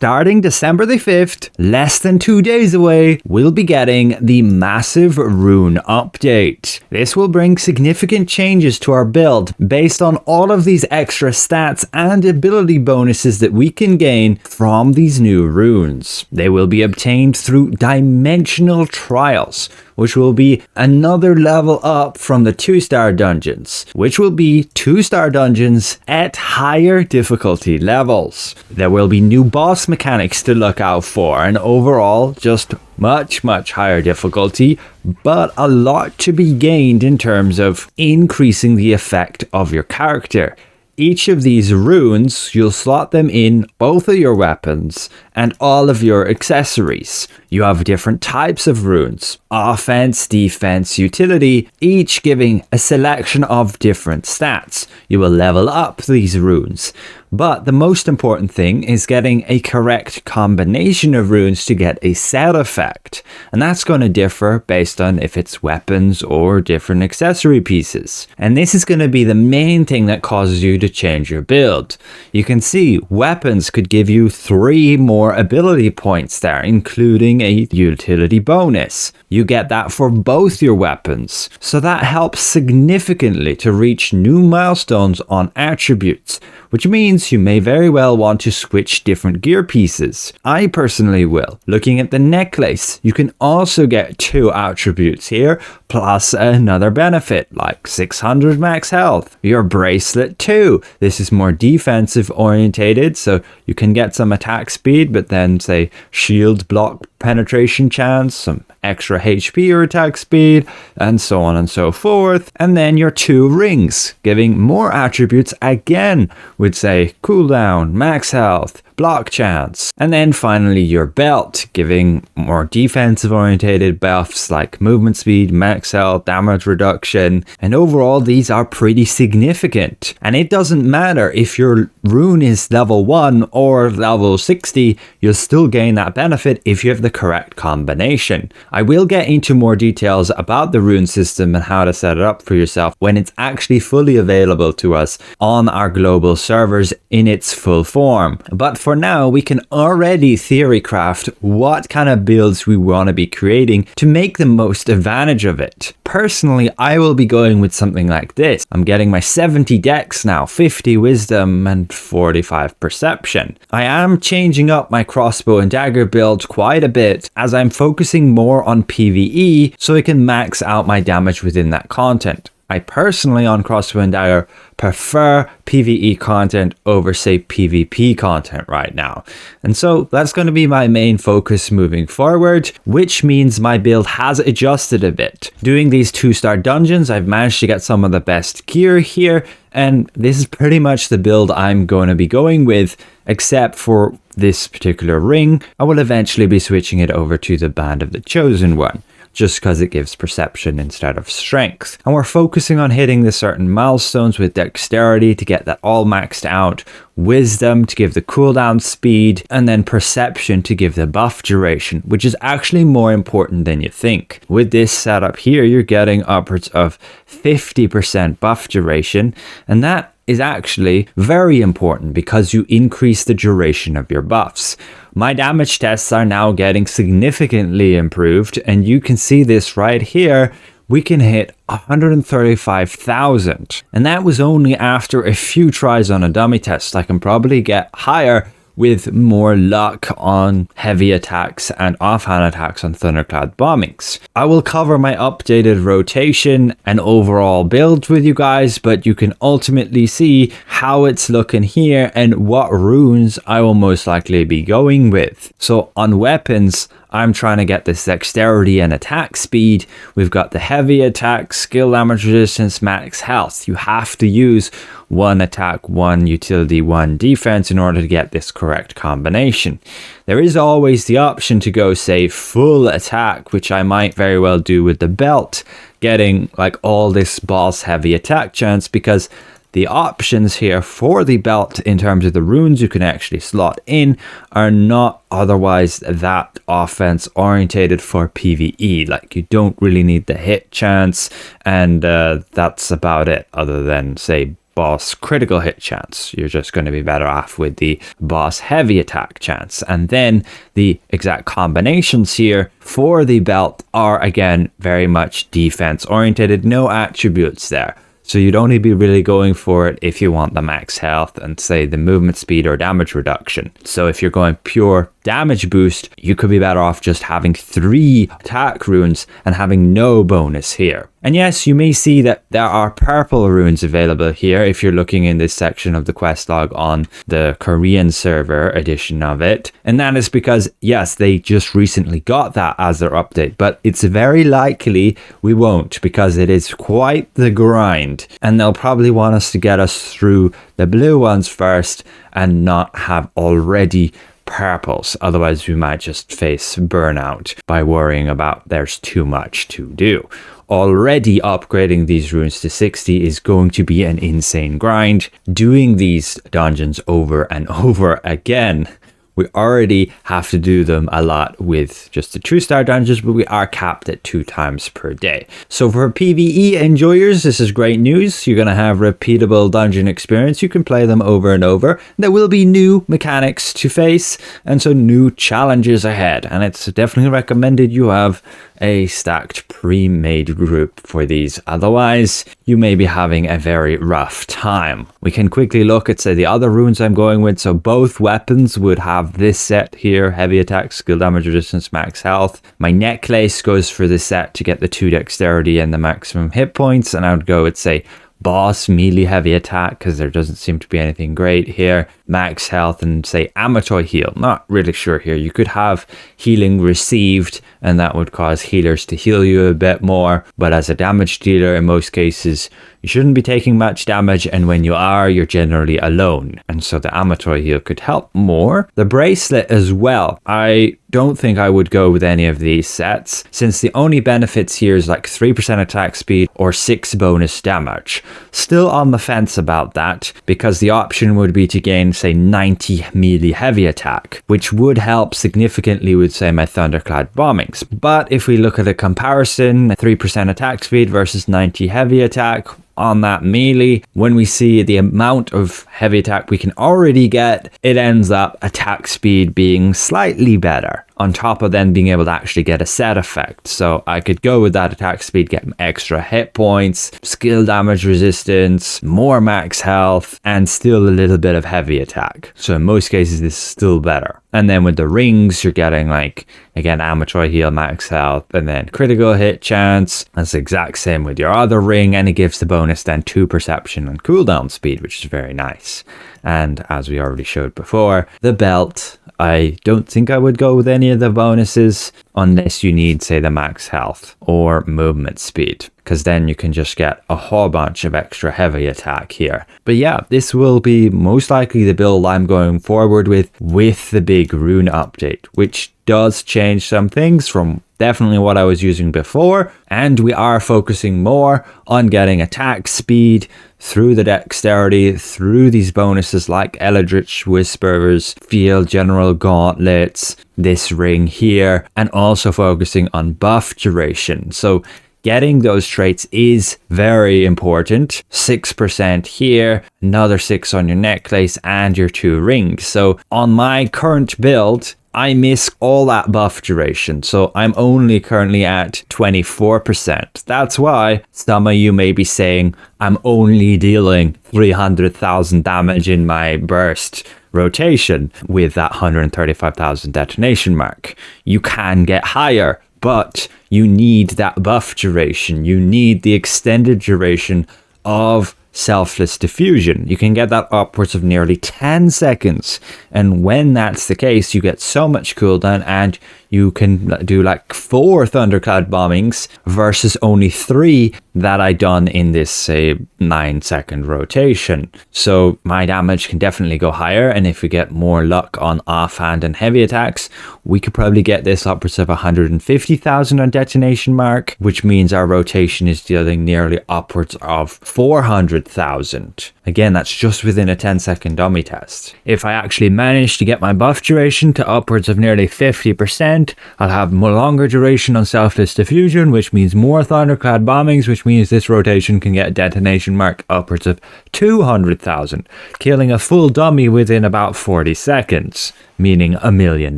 Starting December the 5th, less than 2 days away, we'll be getting the massive rune update. This will bring significant changes to our build based on all of these extra stats and ability bonuses that we can gain from these new runes. They will be obtained through dimensional trials, which will be another level up from the 2-star dungeons, which will be 2-star dungeons at higher difficulty levels. There will be new boss mechanics to look out for, and overall just much higher difficulty, but a lot to be gained in terms of increasing the effect of your character. Each of these runes, you'll slot them in both of your weapons and all of your accessories. You have different types of runes: offense, defense, utility, each giving a selection of different stats. You will level up these runes. But the most important thing is getting a correct combination of runes to get a set effect. And that's going to differ based on if it's weapons or different accessory pieces. And this is going to be the main thing that causes you to change your build. You can see weapons could give you 3 more ability points there, including a utility bonus. You get that for both your weapons. So that helps significantly to reach new milestones on attributes, which means you may very well want to switch different gear pieces. I personally will. Looking at the necklace, you can also get 2 attributes here, plus another benefit like 600 max health. Your bracelet too. This is more defensive orientated, so you can get some attack speed, but then say shield block penetration chance, some extra HP or attack speed, and so on and so forth. And then your 2 rings, giving more attributes again, with say cooldown, max health, block chance. And then finally your belt, giving more defensive orientated buffs like movement speed, max health, damage reduction, and overall these are pretty significant. And it doesn't matter if your rune is level 1 or level 60, you'll still gain that benefit if you have the correct combination. I will get into more details about the rune system and how to set it up for yourself when it's actually fully available to us on our global servers in its full form. But for now, we can already theory craft what kind of builds we want to be creating to make the most advantage of it. Personally, I will be going with something like this. I'm getting my 70 dex now, 50 wisdom and 45 perception. I am changing up my crossbow and dagger build quite a bit as I'm focusing more on PvE so I can max out my damage within that content. I personally on Crossbow and Dagger prefer PvE content over say PvP content right now. And so that's going to be my main focus moving forward, which means my build has adjusted a bit. Doing these 2-star dungeons, I've managed to get some of the best gear here, and this is pretty much the build I'm going to be going with, except for this particular ring. I will eventually be switching it over to the Band of the Chosen One, just because it gives perception instead of strength. And we're focusing on hitting the certain milestones with dexterity to get that all maxed out, wisdom to give the cooldown speed, and then perception to give the buff duration, which is actually more important than you think. With this setup here, you're getting upwards of 50% buff duration, and that is actually very important because you increase the duration of your buffs. My damage tests are now getting significantly improved, and you can see this right here. We can hit 135,000, and that was only after a few tries on a dummy test. I can probably get higher with more luck on heavy attacks and offhand attacks on Thundercloud bombings. I will cover my updated rotation and overall build with you guys, but you can ultimately see how it's looking here and what runes I will most likely be going with. So on weapons, I'm trying to get this dexterity and attack speed. We've got the heavy attack, skill damage resistance, max health. You have to use 1 attack, 1 utility, 1 defense in order to get this correct combination. There is always the option to go say full attack, which I might very well do with the belt, getting like all this boss heavy attack chance, because the options here for the belt in terms of the runes you can actually slot in are not otherwise that offense orientated for PvE. Like, you don't really need the hit chance, and that's about it, other than say boss critical hit chance. You're just going to be better off with the boss heavy attack chance. And then the exact combinations here for the belt are again very much defense oriented, no attributes there. So you'd only be really going for it if you want the max health and say the movement speed or damage reduction. So if you're going pure damage boost, you could be better off just having 3 attack runes and having no bonus here. And yes, you may see that there are purple runes available here if you're looking in this section of the quest log on the Korean server edition of it. And that is because, yes, they just recently got that as their update, but it's very likely we won't because it is quite the grind. And they'll probably want us to get us through the blue ones first and not have already purples. Otherwise, we might just face burnout by worrying about there's too much to do. Already upgrading these runes to 60 is going to be an insane grind. Doing these dungeons over and over again, we already have to do them a lot with just the 2-star dungeons, but we are capped at 2 times per day. So for PvE enjoyers, this is great news. You're going to have repeatable dungeon experience. You can play them over and over. There will be new mechanics to face, and so new challenges ahead. And it's definitely recommended you have a stacked pre-made group for these. Otherwise, you may be having a very rough time. We can quickly look at, say, the other runes I'm going with. So both weapons would have this set here: heavy attack, skill damage resistance, max health. My necklace goes for this set to get the 2 dexterity and the maximum hit points. And I would go with, say, boss melee heavy attack because there doesn't seem to be anything great here. Max health and say amateur heal. Not really sure here. You could have healing received and that would cause healers to heal you a bit more. But as a damage dealer, in most cases, you shouldn't be taking much damage, and when you are, you're generally alone. And so the amateur heal could help more. The bracelet as well. I don't think I would go with any of these sets, since the only benefits here is like 3% attack speed or 6 bonus damage. Still on the fence about that, because the option would be to gain, say, 90 melee heavy attack, which would help significantly with, say, my thunderclad bombings. But if we look at a comparison, 3% attack speed versus 90 heavy attack, on that melee, when we see the amount of heavy attack we can already get, it ends up attack speed being slightly better, on top of then being able to actually get a set effect. So I could go with that attack speed, get extra hit points, skill damage resistance, more max health, and still a little bit of heavy attack. So in most cases, this is still better. And then with the rings, you're getting, like, again, amateur heal, max health, and then critical hit chance. That's the exact same with your other ring, and it gives the bonus then 2 perception and cooldown speed, which is very nice. And as we already showed before, the belt, I don't think I would go with any of the bonuses unless you need, say, the max health or movement speed, because then you can just get a whole bunch of extra heavy attack here. But yeah, this will be most likely the build I'm going forward with the big rune update, which does change some things from definitely what I was using before, and we are focusing more on getting attack speed through the dexterity, through these bonuses like Eldritch Whispers, Field General Gauntlets, this ring here, and also focusing on buff duration. So getting those traits is very important. 6% here, another 6 on your necklace and your 2 rings. So on my current build, I miss all that buff duration, so I'm only currently at 24%. That's why some of you may be saying I'm only dealing 300,000 damage in my burst rotation with that 135,000 detonation mark. You can get higher, but you need that buff duration. You need the extended duration of selfless diffusion. You can get that upwards of nearly 10 seconds, and when that's the case, you get so much cooldown, and you can do like 4 thunderclad bombings versus only 3 that I done in this, say, 9-second rotation. So my damage can definitely go higher, and if we get more luck on offhand and heavy attacks, we could probably get this upwards of 150,000 on detonation mark, which means our rotation is dealing nearly upwards of 400,000. Again, that's just within a 10-second dummy test. If I actually manage to get my buff duration to upwards of nearly 50%, I'll have more longer duration on selfless diffusion, which means more thunderclad bombings, which means this rotation can get a detonation mark upwards of 200,000, killing a full dummy within about 40 seconds, meaning 1,000,000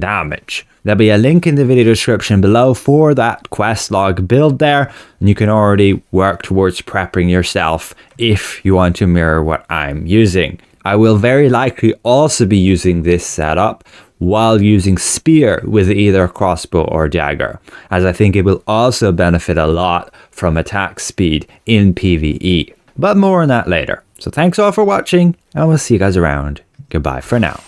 damage. There'll be a link in the video description below for that quest log build there, and you can already work towards prepping yourself if you want to mirror what I'm using. I will very likely also be using this setup while using spear with either crossbow or dagger, as I think it will also benefit a lot from attack speed in PvE. But more on that later. So thanks all for watching, and we'll see you guys around. Goodbye for now.